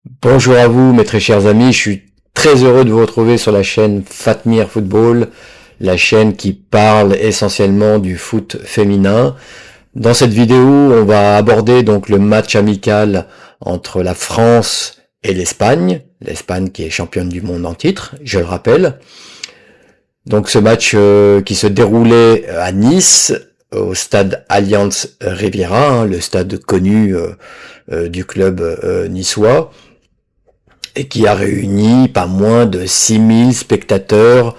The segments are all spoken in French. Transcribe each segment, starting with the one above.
Bonjour à vous, mes très chers amis. Je suis très heureux de vous retrouver sur la chaîne Fatmir Football, la chaîne qui parle essentiellement du foot féminin. Dans cette vidéo, on va aborder donc le match amical entre la France et l'Espagne. L'Espagne qui est championne du monde en titre, je le rappelle. Donc ce match qui se déroulait à Nice, au stade Allianz Riviera, le stade connu du club niçois, et qui a réuni pas moins de 6000 spectateurs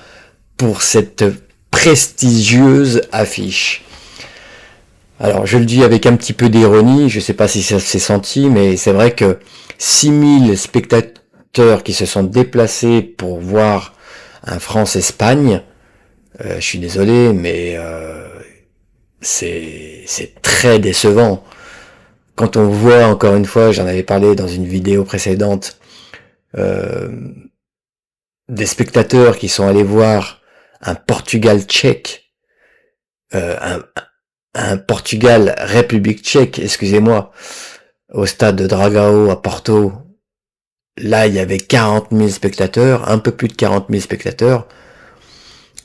pour cette prestigieuse affiche. Alors je le dis avec un petit peu d'ironie, je sais pas si ça s'est senti, mais c'est vrai que 6000 spectateurs qui se sont déplacés pour voir un France-Espagne, je suis désolé, mais c'est très décevant. Quand on voit, encore une fois, j'en avais parlé dans une vidéo précédente, euh, des spectateurs qui sont allés voir un Portugal tchèque, euh, un, un Portugal République tchèque, excusez-moi, au stade de Dragao à Porto. Là, il y avait 40 000 spectateurs, un peu plus de 40 000 spectateurs.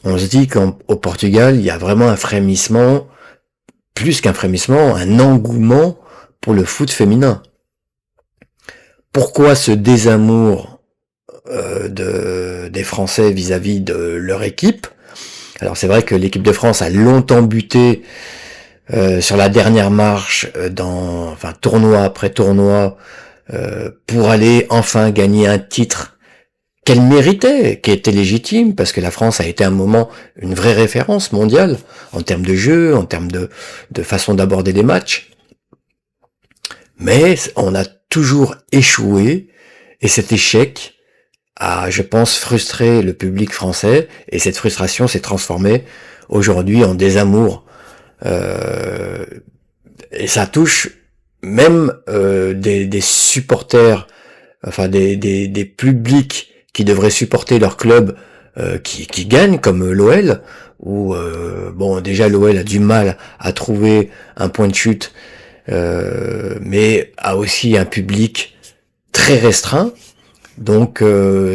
On se dit qu'au Portugal, il y a vraiment un frémissement, plus qu'un frémissement, un engouement pour le foot féminin. Pourquoi ce désamour des Français vis-à-vis de leur équipe? Alors c'est vrai que l'équipe de France a longtemps buté sur la dernière marche tournoi après tournoi pour aller enfin gagner un titre qu'elle méritait, qui était légitime, parce que la France a été un moment une vraie référence mondiale en termes de jeu, en termes de façon d'aborder les matchs. Mais on a toujours échoué, et cet échec a, je pense, frustré le public français, et cette frustration s'est transformée aujourd'hui en désamour. Et ça touche même des supporters, enfin des publics qui devraient supporter leur club qui gagnent, comme l'OL, où bon déjà l'OL a du mal à trouver un point de chute, mais a aussi un public très restreint. Donc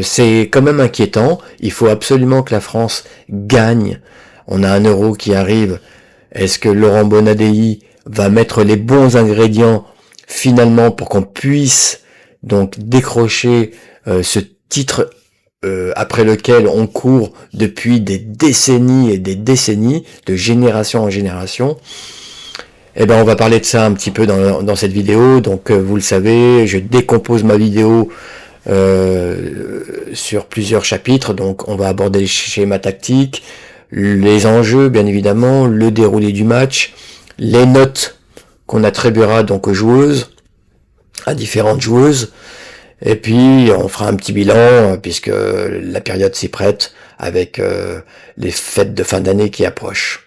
c'est quand même inquiétant. Il faut absolument que la France gagne. On a un euro qui arrive. Est-ce que Laurent Bonadei va mettre les bons ingrédients finalement pour qu'on puisse donc décrocher ce titre après lequel on court depuis des décennies et des décennies, de génération en génération? Eh ben on va parler de ça un petit peu dans cette vidéo. Donc vous le savez, je décompose ma vidéo sur plusieurs chapitres. Donc on va aborder les schémas tactiques, les enjeux bien évidemment, le déroulé du match, les notes qu'on attribuera donc aux joueuses, à différentes joueuses, et puis on fera un petit bilan puisque la période s'y prête avec les fêtes de fin d'année qui approchent.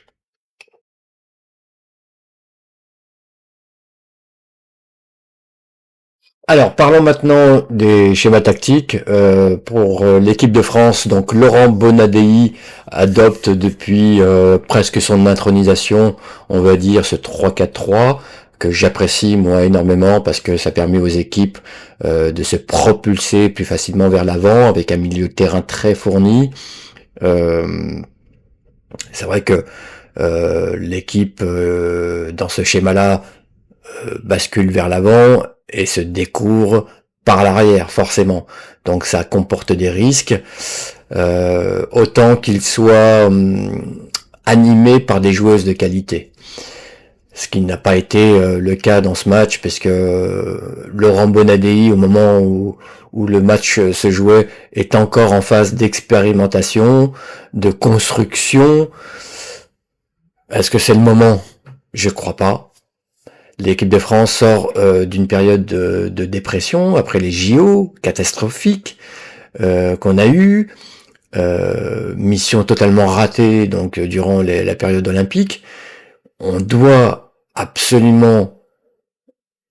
Alors, parlons maintenant des schémas tactiques. Pour l'équipe de France, donc Laurent Bonadei adopte depuis presque son intronisation, on va dire, ce 3-4-3 que j'apprécie moi énormément parce que ça permet aux équipes de se propulser plus facilement vers l'avant avec un milieu de terrain très fourni. Euh, c'est vrai que l'équipe dans ce schéma-là bascule vers l'avant et se découvre par l'arrière, forcément. Donc ça comporte des risques, autant qu'ils soient animés par des joueuses de qualité. Ce qui n'a pas été le cas dans ce match, parce que Laurent Bonadei, au moment où le match se jouait, est encore en phase d'expérimentation, de construction. Est-ce que c'est le moment? Je crois pas. L'équipe de France sort d'une période de dépression après les JO catastrophiques qu'on a eu, mission totalement ratée donc durant la période olympique. On doit absolument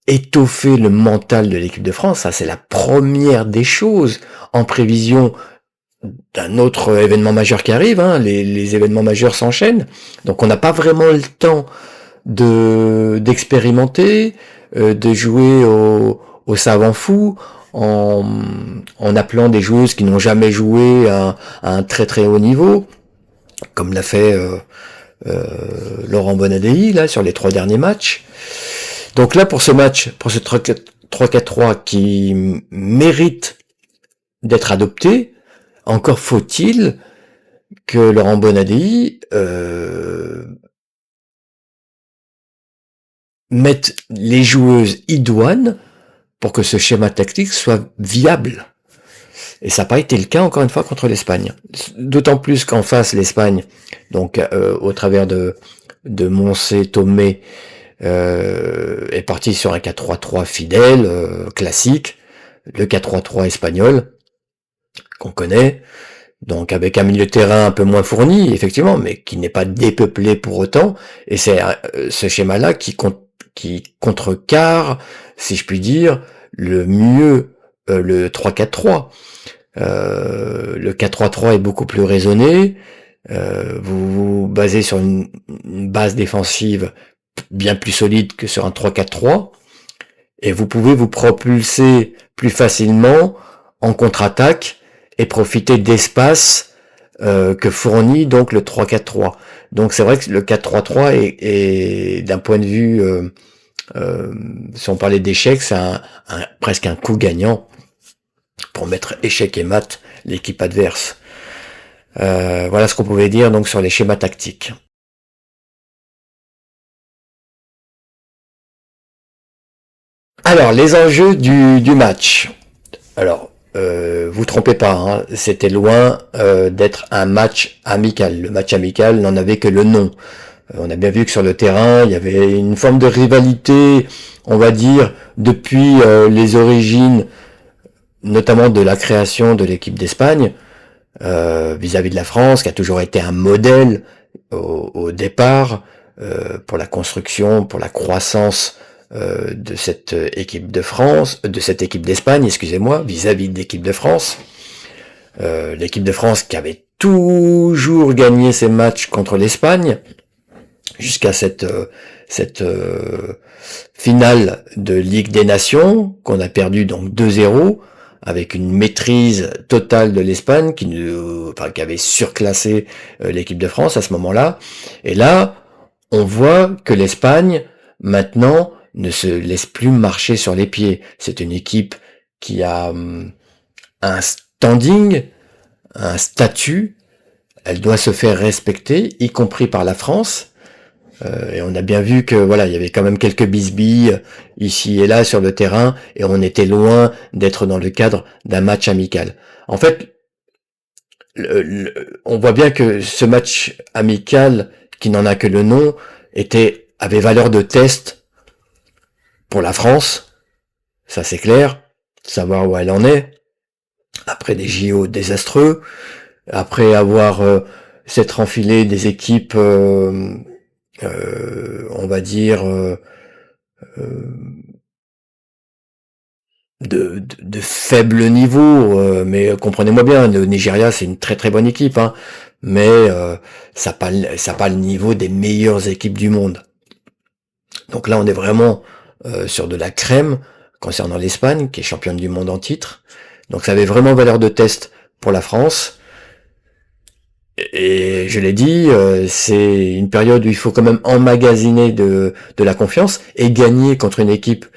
étoffer le mental de l'équipe de France. Ça, c'est la première des choses en prévision d'un autre événement majeur qui arrive. Les événements majeurs s'enchaînent, donc on n'a pas vraiment le temps d'expérimenter, de jouer au savant fou en, en appelant des joueuses qui n'ont jamais joué à un très très haut niveau, comme l'a fait Laurent Bonadei là sur les 3 derniers matchs. Donc là pour ce match, pour ce 3-4-3 qui mérite d'être adopté, encore faut-il que Laurent Bonadei mette les joueuses idoines pour que ce schéma tactique soit viable. Et ça n'a pas été le cas encore une fois contre l'Espagne. D'autant plus qu'en face l'Espagne, donc au travers de Moncé, Tomé, est parti sur un 4-3-3 fidèle, classique, le 4-3-3 espagnol qu'on connaît, donc avec un milieu de terrain un peu moins fourni, effectivement, mais qui n'est pas dépeuplé pour autant, et c'est ce schéma-là qui contrecarre, si je puis dire, le mieux le 3-4-3. Le 4-3-3 est beaucoup plus raisonné, vous vous basez sur une base défensive bien plus solide que sur un 3-4-3, et vous pouvez vous propulser plus facilement en contre-attaque et profiter d'espace que fournit donc le 3-4-3. Donc c'est vrai que le 4-3-3 est d'un point de vue, si on parlait d'échec, c'est presque un coup gagnant pour mettre échec et mat l'équipe adverse. Voilà ce qu'on pouvait dire donc sur les schémas tactiques. Alors, les enjeux du match. Alors, vous trompez pas, hein, c'était loin d'être un match amical. Le match amical n'en avait que le nom. On a bien vu que sur le terrain, il y avait une forme de rivalité, on va dire, depuis les origines, notamment de la création de l'équipe d'Espagne, vis-à-vis de la France, qui a toujours été un modèle au départ, pour la construction, pour la croissance de cette équipe de France, de cette équipe d'Espagne, excusez-moi, vis-à-vis de l'équipe de France. L'équipe de France qui avait toujours gagné ses matchs contre l'Espagne, jusqu'à cette finale de Ligue des Nations, qu'on a perdu donc 2-0, avec une maîtrise totale de l'Espagne, qui avait surclassé l'équipe de France à ce moment-là. Et là, on voit que l'Espagne, maintenant, ne se laisse plus marcher sur les pieds. C'est une équipe qui a un standing, un statut, elle doit se faire respecter, y compris par la France. Et on a bien vu que voilà, il y avait quand même quelques bisbilles ici et là sur le terrain, et on était loin d'être dans le cadre d'un match amical. En fait, on voit bien que ce match amical, qui n'en a que le nom, avait valeur de test pour la France, ça c'est clair, savoir où elle en est, après des JO désastreux, après avoir s'être enfilé des équipes, on va dire, de faible niveau, mais comprenez-moi bien, le Nigeria c'est une très très bonne équipe, hein, mais ça n'a pas le niveau des meilleures équipes du monde. Donc là on est vraiment sur de la crème concernant l'Espagne, qui est championne du monde en titre. Donc ça avait vraiment valeur de test pour la France. Et je l'ai dit, c'est une période où il faut quand même emmagasiner de la confiance et gagner contre une équipe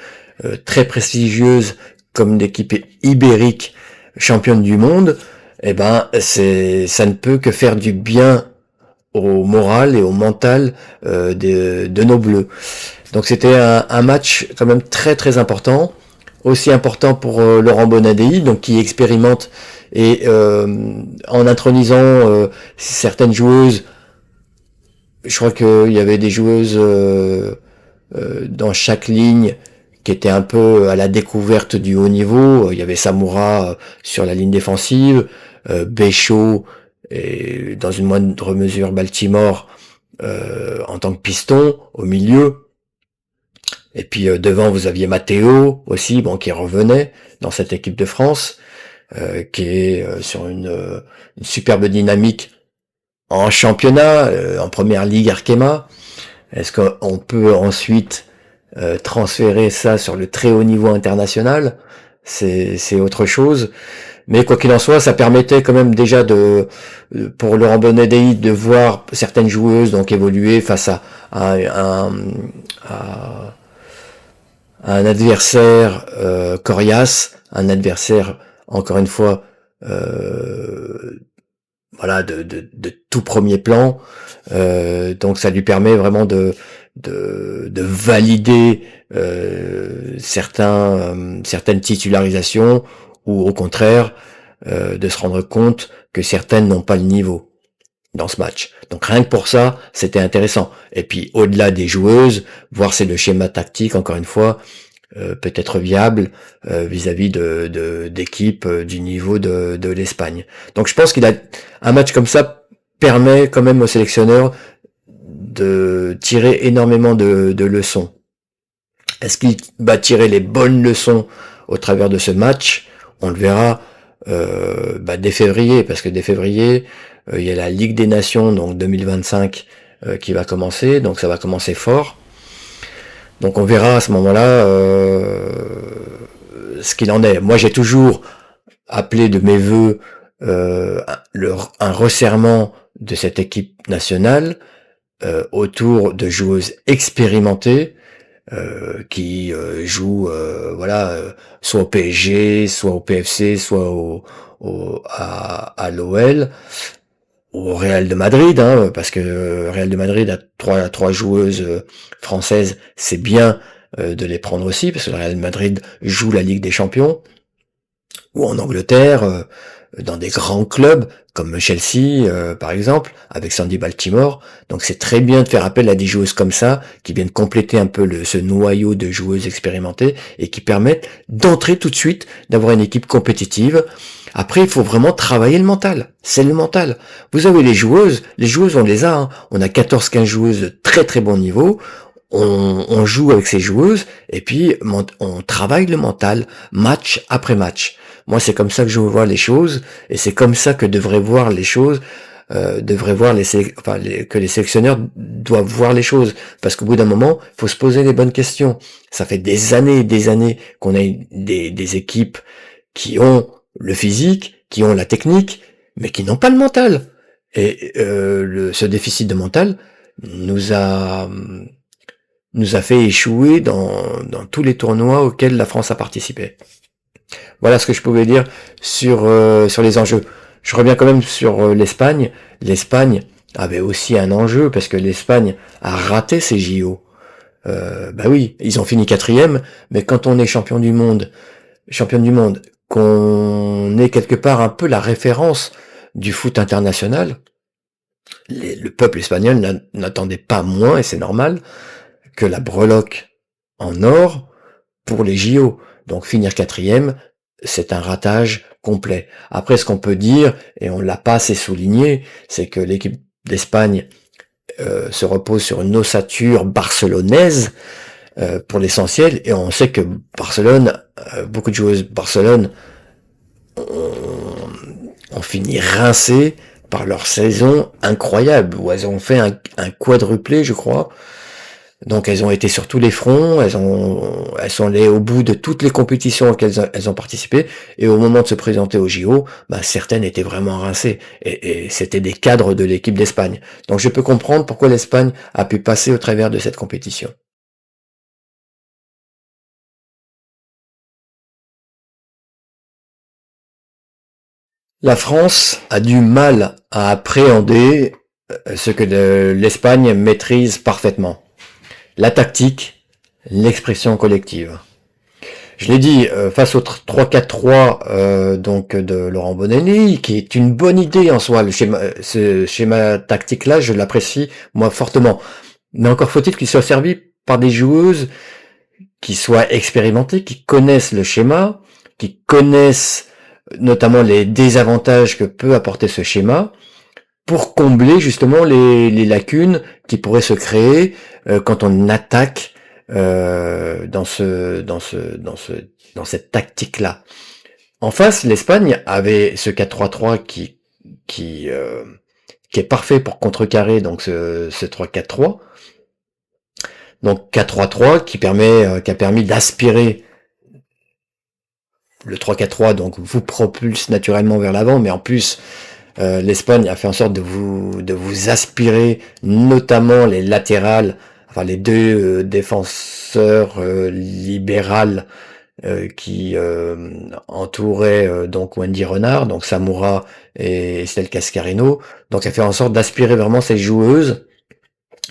très prestigieuse comme l'équipe ibérique championne du monde. Eh ben, ça ne peut que faire du bien au moral et au mental de nos Bleus. Donc c'était un match quand même très très important, aussi important pour Laurent Bonadei, donc qui expérimente et en intronisant certaines joueuses. Je crois qu'il y avait des joueuses dans chaque ligne qui étaient un peu à la découverte du haut niveau. Il y avait Samoura sur la ligne défensive, Béchaud et dans une moindre mesure Baltimore en tant que piston au milieu. Et puis devant vous aviez Matteo aussi, bon, qui revenait dans cette équipe de France, qui est sur une superbe dynamique en championnat, en première ligue Arkema. Est-ce qu'on peut ensuite transférer ça sur le très haut niveau international? c'est autre chose. Mais quoi qu'il en soit, ça permettait quand même déjà pour Laurent Bonadei de voir certaines joueuses donc évoluer face à, à un adversaire coriace, un adversaire encore une fois voilà de tout premier plan. Donc ça lui permet vraiment de valider certaines titularisations ou au contraire de se rendre compte que certaines n'ont pas le niveau dans ce match. Donc rien que pour ça, c'était intéressant. Et puis au-delà des joueuses, voir si le schéma tactique, encore une fois, peut être viable vis-à-vis d'équipes du niveau de l'Espagne. Donc je pense qu'il a un match comme ça permet quand même au sélectionneur de tirer énormément de leçons. Est-ce qu'il va tirer les bonnes leçons au travers de ce match? On le verra dès février, parce que dès février, il y a la Ligue des Nations, donc 2025, qui va commencer, donc ça va commencer fort. Donc on verra à ce moment-là ce qu'il en est. Moi j'ai toujours appelé de mes vœux un resserrement de cette équipe nationale autour de joueuses expérimentées qui jouent soit au PSG, soit au PFC, soit à l'OL, au Real de Madrid, hein, parce que Real de Madrid a trois joueuses françaises, c'est bien de les prendre aussi, parce que le Real de Madrid joue la Ligue des Champions, ou en Angleterre, dans des grands clubs comme Chelsea par exemple, avec Sandy Baltimore. Donc c'est très bien de faire appel à des joueuses comme ça qui viennent compléter un peu ce noyau de joueuses expérimentées et qui permettent d'entrer tout de suite, d'avoir une équipe compétitive. Après, il faut vraiment travailler le mental. C'est le mental. Vous avez les joueuses on les a. Hein. On a 14-15 joueuses de très très bon niveau. On joue avec ces joueuses et puis on travaille le mental match après match. Moi, c'est comme ça que je vois les choses et c'est comme ça que devraient voir les choses, que les sélectionneurs doivent voir les choses. Parce qu'au bout d'un moment, il faut se poser les bonnes questions. Ça fait des années et des années qu'on a des équipes qui ont le physique, qui ont la technique, mais qui n'ont pas le mental. Et ce déficit de mental nous a fait échouer dans tous les tournois auxquels la France a participé. Voilà ce que je pouvais dire sur les enjeux. Je reviens quand même sur l'Espagne. L'Espagne avait aussi un enjeu parce que l'Espagne a raté ses JO. Oui, ils ont fini 4e, mais quand on est champion du monde, qu'on est quelque part un peu la référence du foot international, le peuple espagnol n'attendait pas moins, et c'est normal, que la breloque en or pour les JO. Donc finir 4e, c'est un ratage complet. Après, ce qu'on peut dire, et on l'a pas assez souligné, c'est que l'équipe d'Espagne se repose sur une ossature barcelonaise pour l'essentiel, et on sait que Barcelone, beaucoup de joueuses Barcelone ont fini rincées par leur saison incroyable, où elles ont fait un quadruplé, je crois. Donc elles ont été sur tous les fronts, elles sont allées au bout de toutes les compétitions auxquelles elles ont participé, et au moment de se présenter au JO, certaines étaient vraiment rincées, et c'était des cadres de l'équipe d'Espagne. Donc je peux comprendre pourquoi l'Espagne a pu passer au travers de cette compétition. La France a du mal à appréhender ce que l'Espagne maîtrise parfaitement. La tactique, l'expression collective. Je l'ai dit, face au 3-4-3 donc de Laurent Bonelli, qui est une bonne idée en soi, ce schéma tactique-là, je l'apprécie moi fortement. Mais encore faut-il qu'il soit servi par des joueuses qui soient expérimentées, qui connaissent le schéma, qui connaissent notamment les désavantages que peut apporter ce schéma, pour combler justement les lacunes qui pourraient se créer quand on attaque dans cette tactique-là. En face, l'Espagne avait ce 4-3-3 qui est parfait pour contrecarrer donc ce 3-4-3. Donc 4-3-3 qui a permis d'aspirer le 3-4-3 donc vous propulse naturellement vers l'avant, mais en plus l'Espagne a fait en sorte de vous aspirer, notamment les latérales, enfin les deux défenseurs libérales qui entouraient donc Wendy Renard, donc Samoura et Estelle Cascarino. Donc elle fait en sorte d'aspirer vraiment ces joueuses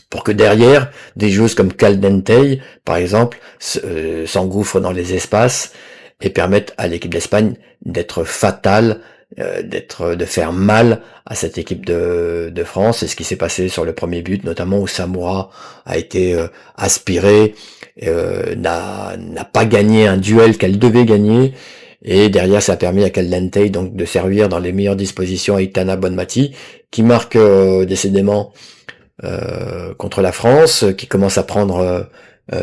pour que derrière, des joueuses comme Caldentey, par exemple, s'engouffrent dans les espaces et permettent à l'équipe d'Espagne d'être fatale, de faire mal à cette équipe de France. C'est ce qui s'est passé sur le premier but, notamment où Samoura a été aspiré, n'a pas gagné un duel qu'elle devait gagner. Et derrière, ça a permis à Caldentey donc de servir dans les meilleures dispositions à Aitana Bonmati, qui marque décidément contre la France, qui commence à prendre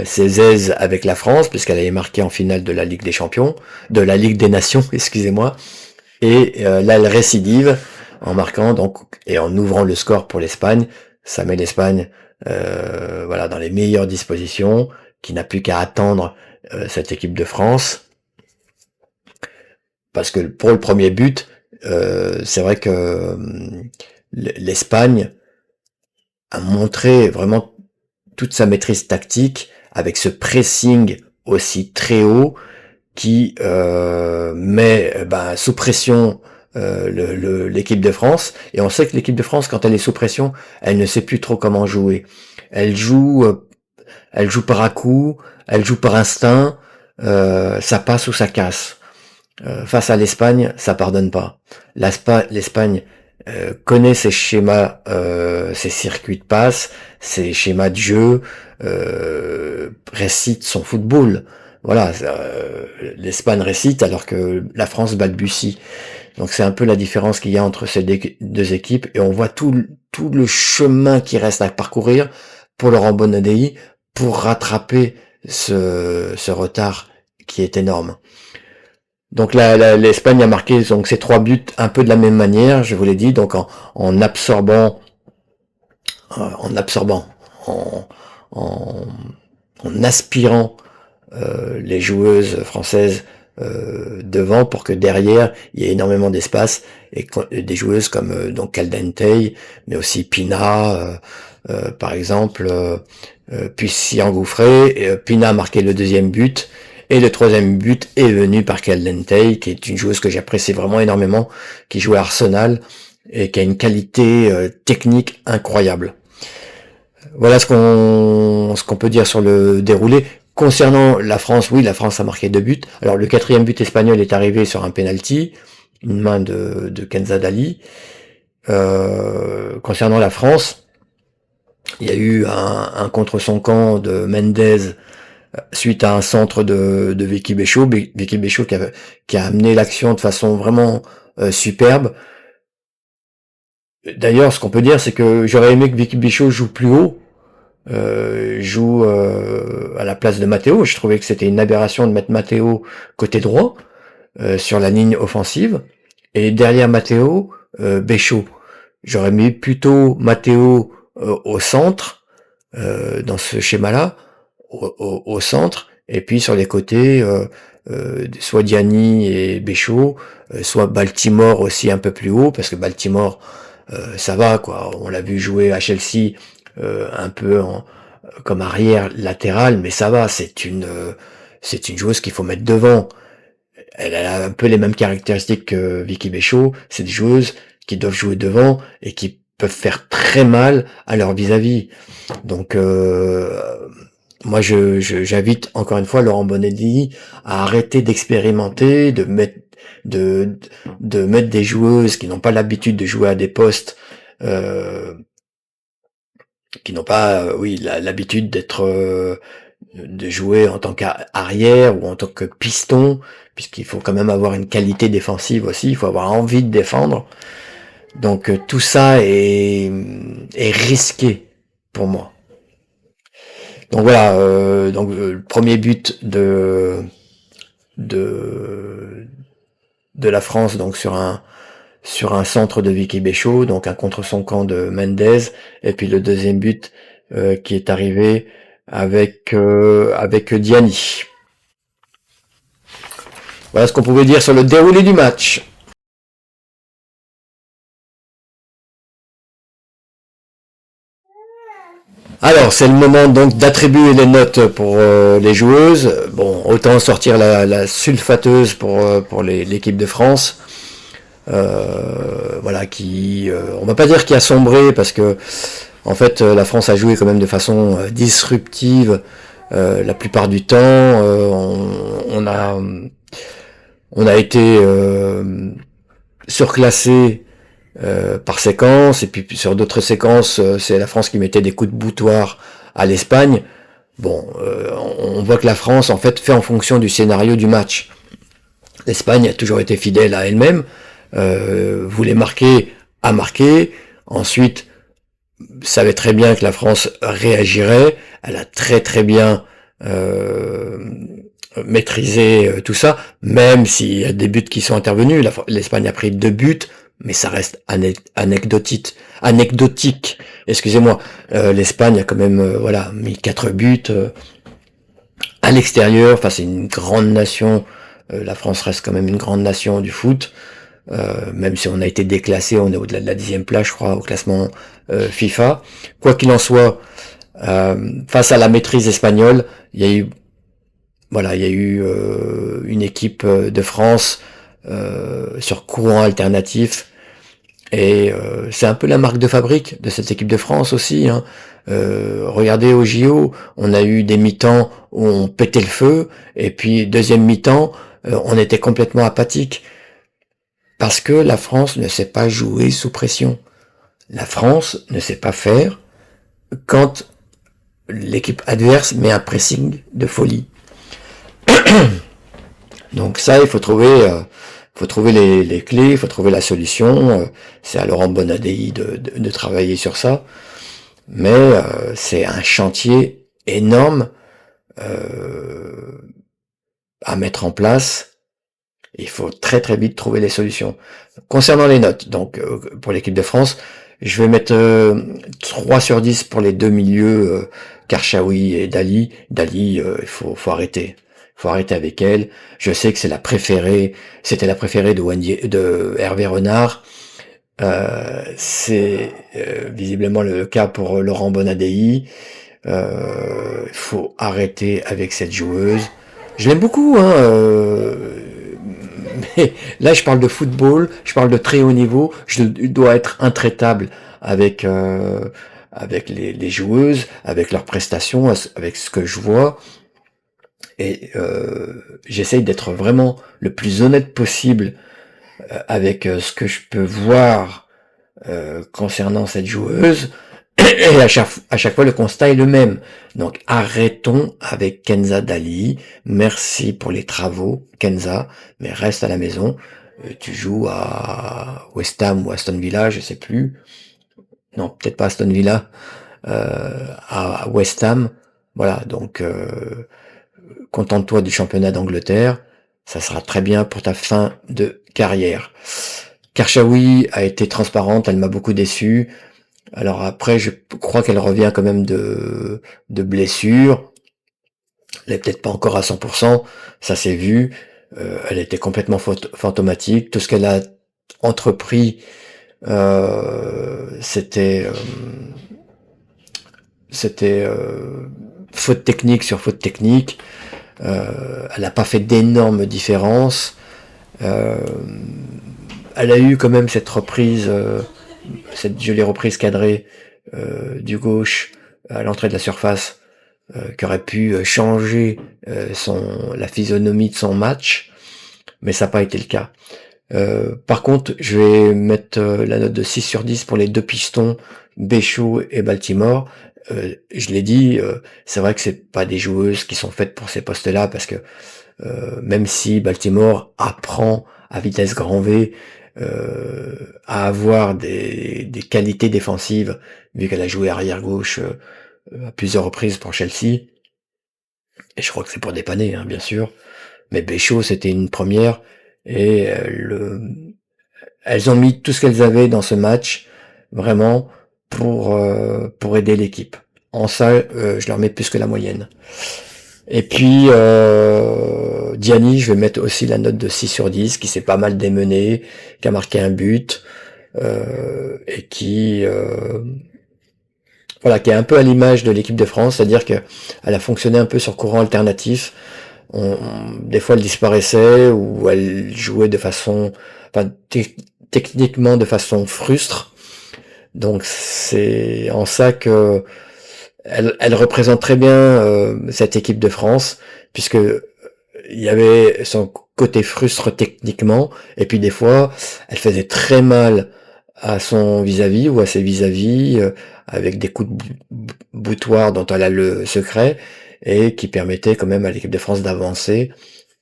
ses aises avec la France, puisqu'elle avait marqué en finale de la Ligue des Champions, de la Ligue des Nations, excusez-moi, et là elle récidive en marquant donc et en ouvrant le score pour l'Espagne. Ça met l'Espagne voilà dans les meilleures dispositions, qui n'a plus qu'à attendre cette équipe de France, parce que pour le premier but, c'est vrai que l'Espagne a montré vraiment toute sa maîtrise tactique avec ce pressing aussi très haut qui met sous pression l'équipe de France. Et on sait que l'équipe de France, quand elle est sous pression, elle ne sait plus trop comment jouer. Elle joue, elle joue par à-coup, elle joue par instinct, ça passe ou ça casse. Face à l'Espagne, ça pardonne pas. L'Espagne connaît ses schémas, ses circuits de passe, ses schémas de jeu, récite son football. Voilà, l'Espagne récite alors que la France balbutie. Donc c'est un peu la différence qu'il y a entre ces deux équipes, et on voit tout le chemin qui reste à parcourir pour Laurent Bonadei pour rattraper ce retard qui est énorme. Donc l'Espagne a marqué donc ces 3 buts un peu de la même manière, je vous l'ai dit, donc en absorbant, en absorbant, en, en, en aspirant les joueuses françaises devant, pour que derrière il y ait énormément d'espace, et des joueuses comme donc Caldentey, mais aussi Pina par exemple, puissent s'y engouffrer. Pina a marqué le deuxième but. Et le troisième but est venu par Caldentey, qui est une joueuse que j'apprécie vraiment énormément, qui joue à Arsenal et qui a une qualité technique incroyable. Voilà ce qu'on peut dire sur le déroulé. Concernant la France, oui, la France a marqué 2 buts. Alors le quatrième but espagnol est arrivé sur un penalty, une main de Kenza Dali. Concernant la France, il y a eu un contre son camp de Mendes suite à un centre de Vicky Béchot. Vicky Béchot qui a amené l'action de façon vraiment superbe. D'ailleurs, ce qu'on peut dire, c'est que j'aurais aimé que Vicky Béchot joue plus haut, joue à la place de Matteo. Je trouvais que c'était une aberration de mettre Matteo côté droit sur la ligne offensive, et derrière Matteo, Béchot. J'aurais mis plutôt Matteo au centre, dans ce schéma-là, au centre, et puis sur les côtés, soit Diani et Béchot, soit Baltimore aussi un peu plus haut, parce que Baltimore, ça va, quoi. On l'a vu jouer à Chelsea un peu comme arrière latéral, mais ça va, c'est une joueuse qu'il faut mettre devant. Elle a un peu les mêmes caractéristiques que Vicky Béchot. C'est des joueuses qui doivent jouer devant et qui peuvent faire très mal à leur vis-à-vis. Donc moi j'invite encore une fois Laurent Bonelli à arrêter d'expérimenter, de mettre des joueuses qui n'ont pas l'habitude de jouer à des postes, qui n'ont pas l'habitude de jouer en tant qu'arrière ou en tant que piston, puisqu'il faut quand même avoir une qualité défensive aussi, il faut avoir envie de défendre. Donc tout ça est risqué pour moi. Donc voilà, le premier but de la France, donc sur un centre de Vicky Béchot, donc un contre son camp de Mendes, et puis le deuxième but qui est arrivé avec Diani. Voilà ce qu'on pouvait dire sur le déroulé du match. Alors, c'est le moment donc d'attribuer les notes pour les joueuses. Bon, autant sortir la sulfateuse pour l'équipe de France. Voilà, on va pas dire qui a sombré parce que en fait la France a joué quand même de façon disruptive la plupart du temps. On a été surclassé par séquence, et puis sur d'autres séquences, c'est la France qui mettait des coups de boutoir à l'Espagne. Bon, on voit que la France en fait en fonction du scénario du match. L'Espagne a toujours été fidèle à elle-même, voulait marquer, a marqué. Ensuite, savait très bien que la France réagirait. Elle a très très bien maîtrisé tout ça, même s'il y a des buts qui sont intervenus. L'Espagne a pris 2 buts, mais ça reste anecdotique. Excusez-moi. L'Espagne a quand même mis 4 buts à l'extérieur. Enfin, c'est une grande nation. La France reste quand même une grande nation du foot. Même si on a été déclassé, on est au-delà de la 10e place, je crois, au classement FIFA. Quoi qu'il en soit, face à la maîtrise espagnole, il y a eu une équipe de France sur courant alternatif, et c'est un peu la marque de fabrique de cette équipe de France aussi, hein. Regardez au JO, on a eu des mi-temps où on pétait le feu, et puis deuxième mi-temps, on était complètement apathique, parce que la France ne sait pas jouer sous pression. La France ne sait pas faire quand l'équipe adverse met un pressing de folie. Donc ça, il faut trouver les clés, il faut trouver la solution. C'est à Laurent Bonadei de travailler sur ça. Mais c'est un chantier énorme à mettre en place. Il faut très très vite trouver les solutions. Concernant les notes, donc pour l'équipe de France, je vais mettre 3 sur 10 pour les deux milieux, Karchaoui et Dali. Dali, il faut arrêter. Il faut arrêter avec elle. Je sais que c'était la préférée de Hervé Renard. C'est visiblement le cas pour Laurent Bonadei. Il faut arrêter avec cette joueuse. Je l'aime beaucoup, hein. Mais là, je parle de football, je parle de très haut niveau. Je dois être intraitable avec les joueuses, avec leurs prestations, avec ce que je vois. Et j'essaye d'être vraiment le plus honnête possible avec ce que je peux voir concernant cette joueuse. Et à chaque fois, le constat est le même. Donc, arrêtons avec Kenza Dali. Merci pour les travaux, Kenza, mais reste à la maison. Tu joues à West Ham ou Aston Villa, je sais plus. Non, peut-être pas Aston Villa. À West Ham. Voilà, donc contente-toi du championnat d'Angleterre. Ça sera très bien pour ta fin de carrière. Karchaoui a été transparente, elle m'a beaucoup déçu. Alors après, je crois qu'elle revient quand même de blessure. Elle est peut-être pas encore à 100%, ça s'est vu. Elle était complètement fantomatique. Tout ce qu'elle a entrepris, c'était faute technique sur faute technique. Elle n'a pas fait d'énormes différences. Elle a eu quand même cette reprise, cette jolie reprise cadrée du gauche à l'entrée de la surface, qui aurait pu changer la physionomie de son match, mais ça n'a pas été le cas. Par contre, je vais mettre la note de 6 sur 10 pour les deux pistons, Béchot et Baltimore. Je l'ai dit, c'est vrai que c'est pas des joueuses qui sont faites pour ces postes-là, parce que même si Baltimore apprend à vitesse grand V à avoir des qualités défensives, vu qu'elle a joué arrière gauche à plusieurs reprises pour Chelsea, et je crois que c'est pour dépanner, hein, bien sûr, mais Béchot c'était une première, et elles ont mis tout ce qu'elles avaient dans ce match, vraiment, pour aider l'équipe. En ça, je leur mets plus que la moyenne. Et puis Diani, je vais mettre aussi la note de 6 sur 10, qui s'est pas mal démené, qui a marqué un but, et qui voilà, qui est un peu à l'image de l'équipe de France, c'est-à-dire que elle a fonctionné un peu sur courant alternatif. Des fois, elle disparaissait ou elle jouait de façon, enfin, techniquement de façon frustre. Donc c'est en ça que elle représente très bien cette équipe de France, puisque il y avait son côté frustre techniquement, et puis des fois, elle faisait très mal à son vis-à-vis ou à ses vis-à-vis, avec des coups de boutoir dont elle a le secret, et qui permettaient quand même à l'équipe de France d'avancer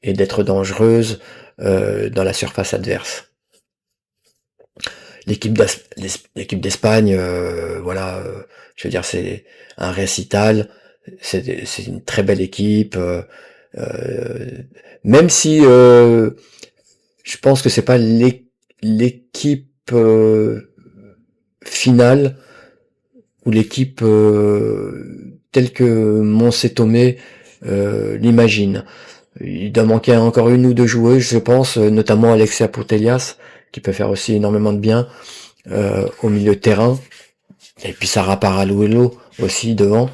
et d'être dangereuse dans la surface adverse. L'équipe d'Espagne, voilà, je veux dire, c'est un récital, c'est une très belle équipe, euh, même si je pense que c'est pas l'équipe finale ou l'équipe telle que Monse Tomé l'imagine. Il doit manquer encore une ou deux joueuses, je pense, notamment Alexia Putellas, qui peut faire aussi énormément de bien au milieu de terrain. Et puis Sarah Paraluelo aussi devant,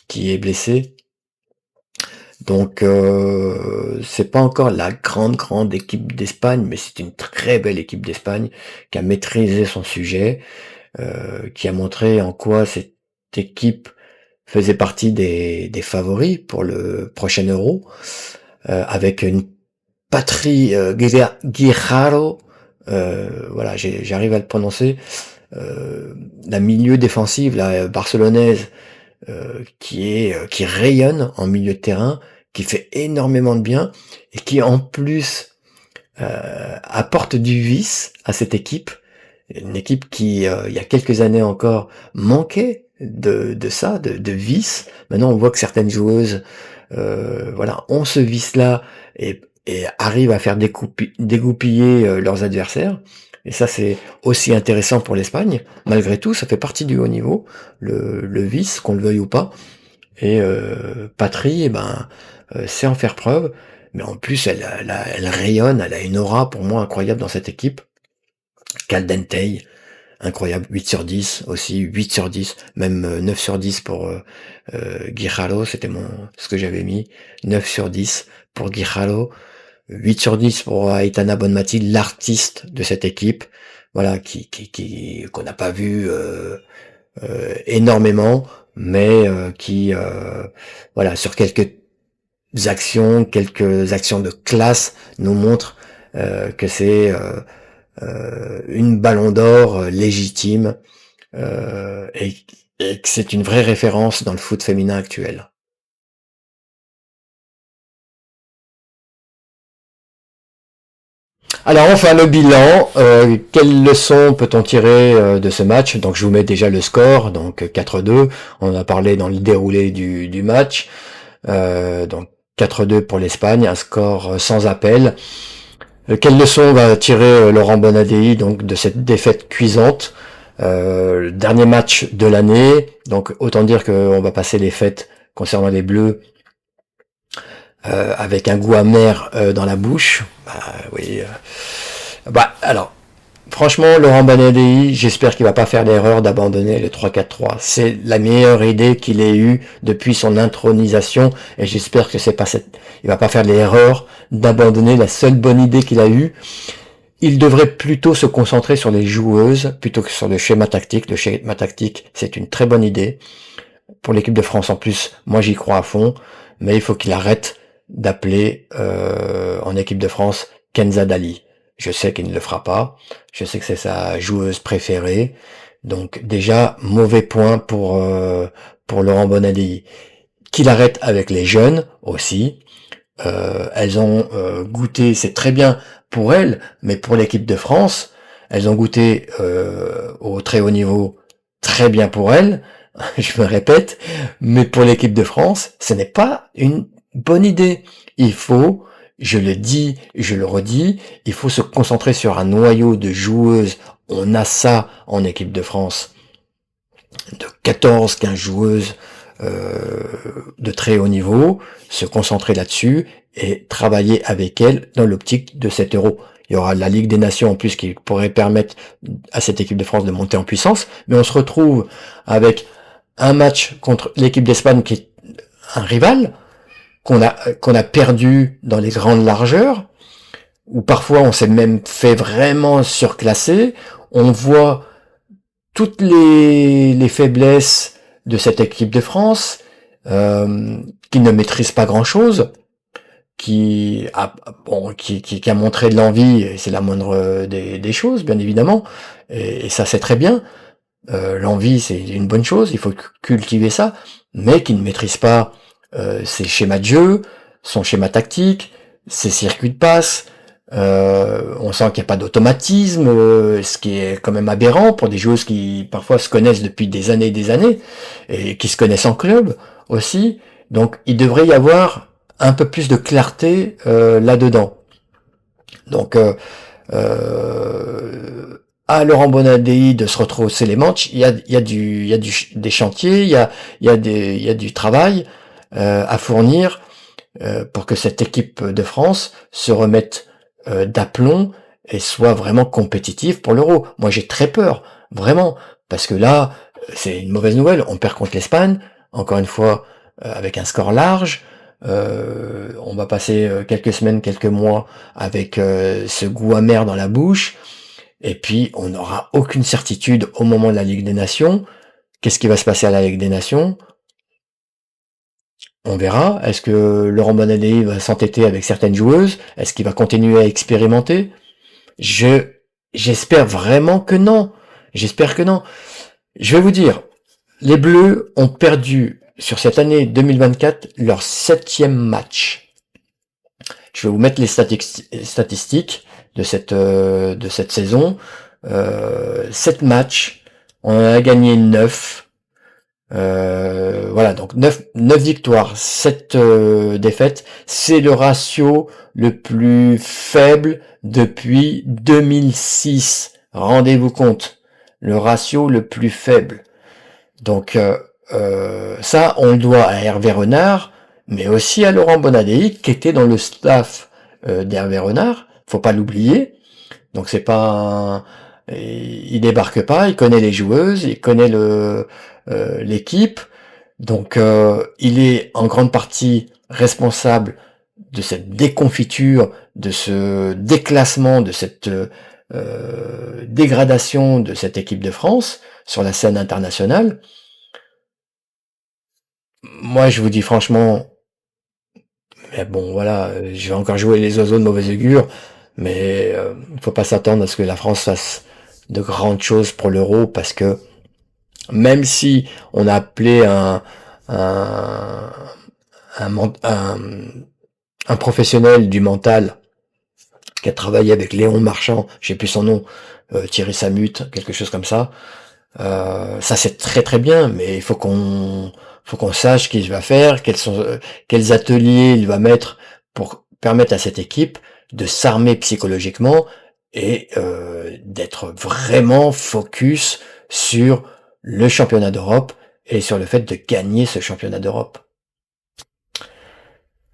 qui est blessée. Donc c'est pas encore la grande équipe d'Espagne, mais c'est une très belle équipe d'Espagne qui a maîtrisé son sujet, qui a montré en quoi cette équipe faisait partie des favoris pour le prochain Euro, avec une Patri Guijarro, voilà, j'arrive à le prononcer, la milieu défensive, la barcelonaise, qui rayonne en milieu de terrain, qui fait énormément de bien, et qui en plus apporte du vice à cette équipe, une équipe qui, il y a quelques années encore, manquait de ça, de vice. Maintenant, on voit que certaines joueuses, voilà, ont ce vice-là et arrivent à faire dégoupiller leurs adversaires. Et ça, c'est aussi intéressant pour l'Espagne. Malgré tout, ça fait partie du haut niveau, le vice, qu'on le veuille ou pas. Et Patry, eh ben, sait en faire preuve. Mais en plus, elle rayonne, elle a une aura pour moi incroyable dans cette équipe. Caldentey, incroyable, 8 sur 10 aussi, 8 sur 10, même 9 sur 10 pour Guijarro, c'était ce que j'avais mis, 9 sur 10 pour Guijarro, 8 sur 10 pour Aitana Bonmati, l'artiste de cette équipe, voilà, qu'on n'a pas vu énormément, mais qui, voilà, sur quelques actions de classe, nous montre que c'est une ballon d'or légitime, et que c'est une vraie référence dans le foot féminin actuel. Alors enfin le bilan, quelles leçons peut-on tirer de ce match? Donc je vous mets déjà le score, donc 4-2, on en a parlé dans le déroulé du match, donc 4-2 pour l'Espagne, un score sans appel. Quelle leçon va tirer Laurent Bonadei donc de cette défaite cuisante, le dernier match de l'année, donc autant dire qu'on va passer les fêtes concernant les Bleus avec un goût amer dans la bouche. Bah oui. Bah alors, franchement, Laurent Bonadei, j'espère qu'il va pas faire l'erreur d'abandonner le 3-4-3. C'est la meilleure idée qu'il ait eue depuis son intronisation, et j'espère que il va pas faire l'erreur d'abandonner la seule bonne idée qu'il a eue. Il devrait plutôt se concentrer sur les joueuses plutôt que sur le schéma tactique. Le schéma tactique, c'est une très bonne idée. Pour l'équipe de France en plus, moi j'y crois à fond, mais il faut qu'il arrête d'appeler en équipe de France Kenza Dali. Je sais qu'il ne le fera pas, je sais que c'est sa joueuse préférée, donc déjà mauvais point pour Laurent Bonadei. Qu'il arrête avec les jeunes aussi. Elles ont goûté, c'est très bien pour elles, mais pour l'équipe de France, elles ont goûté au très haut niveau, très bien pour elles, je me répète, mais pour l'équipe de France, ce n'est pas une bonne idée. Il faut, je le dis, je le redis, il faut se concentrer sur un noyau de joueuses. On a ça en équipe de France, de 14-15 joueuses de très haut niveau, se concentrer là-dessus et travailler avec elle dans l'optique de cet Euro. Il y aura la Ligue des Nations en plus qui pourrait permettre à cette équipe de France de monter en puissance, mais on se retrouve avec un match contre l'équipe d'Espagne qui est un rival, qu'on a perdu dans les grandes largeurs, où parfois on s'est même fait vraiment surclasser. On voit toutes les faiblesses de cette équipe de France, qui ne maîtrise pas grand-chose, qui a montré de l'envie, et c'est la moindre des choses, bien évidemment, et ça c'est très bien. L'envie c'est une bonne chose, il faut cultiver ça, mais qui ne maîtrise pas ses schémas de jeu, son schéma tactique, ses circuits de passe. On sent qu'il n'y a pas d'automatisme, ce qui est quand même aberrant pour des joueuses qui parfois se connaissent depuis des années et qui se connaissent en club aussi. Donc il devrait y avoir un peu plus de clarté là-dedans. Donc à Laurent Bonadei de se retrousser les manches, il y a des chantiers, il y a du travail à fournir pour que cette équipe de France se remette d'aplomb et soit vraiment compétitive pour l'Euro. Moi j'ai très peur, vraiment, parce que là, c'est une mauvaise nouvelle, on perd contre l'Espagne, encore une fois, avec un score large, on va passer quelques semaines, quelques mois avec ce goût amer dans la bouche, et puis on n'aura aucune certitude au moment de la Ligue des Nations. Qu'est-ce qui va se passer à la Ligue des Nations ? On verra. Est-ce que Laurent Bonadei va s'entêter avec certaines joueuses ? Est-ce qu'il va continuer à expérimenter ? J'espère vraiment que non. J'espère que non. Je vais vous dire, les Bleus ont perdu sur cette année 2024 leur 7e match. Je vais vous mettre les statistiques de cette saison. 7 matchs, on en a gagné 9. Voilà, donc 9 victoires, 7 défaites, c'est le ratio le plus faible depuis 2006. Rendez-vous compte, le ratio le plus faible. Donc ça, on le doit à Hervé Renard, mais aussi à Laurent Bonadei, qui était dans le staff d'Hervé Renard, faut pas l'oublier. Donc c'est pas il débarque pas, il connaît les joueuses, il connaît l'équipe, donc il est en grande partie responsable de cette déconfiture, de ce déclassement, de cette dégradation de cette équipe de France sur la scène internationale. Moi je vous dis franchement, mais bon voilà, je vais encore jouer les oiseaux de mauvais augure, mais faut pas s'attendre à ce que la France fasse de grandes choses pour l'Euro, parce que même si on a appelé un professionnel du mental qui a travaillé avec Léon Marchand, je sais plus son nom, Thierry Samut, quelque chose comme ça, ça c'est très très bien, mais il faut qu'on sache ce qu'il va faire, quels ateliers il va mettre pour permettre à cette équipe de s'armer psychologiquement et d'être vraiment focus sur le championnat d'Europe et sur le fait de gagner ce championnat d'Europe.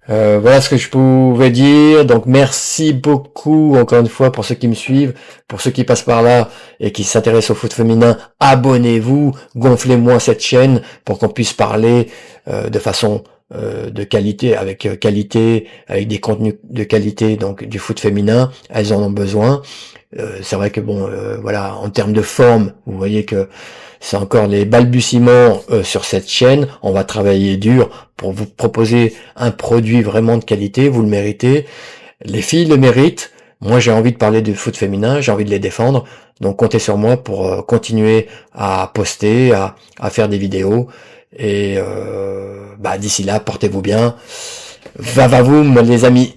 Voilà ce que je pouvais dire. Donc merci beaucoup encore une fois pour ceux qui me suivent, pour ceux qui passent par là et qui s'intéressent au foot féminin. Abonnez-vous, gonflez-moi cette chaîne pour qu'on puisse parler de façon de qualité, avec des contenus de qualité, donc du foot féminin. Elles en ont besoin. C'est vrai que bon, voilà, en termes de forme, vous voyez que c'est encore les balbutiements sur cette chaîne. On va travailler dur pour vous proposer un produit vraiment de qualité. Vous le méritez. Les filles le méritent. Moi, j'ai envie de parler du foot féminin. J'ai envie de les défendre. Donc, comptez sur moi pour continuer à poster, à faire des vidéos. Et d'ici là, portez-vous bien. Va-va-voum, les amis.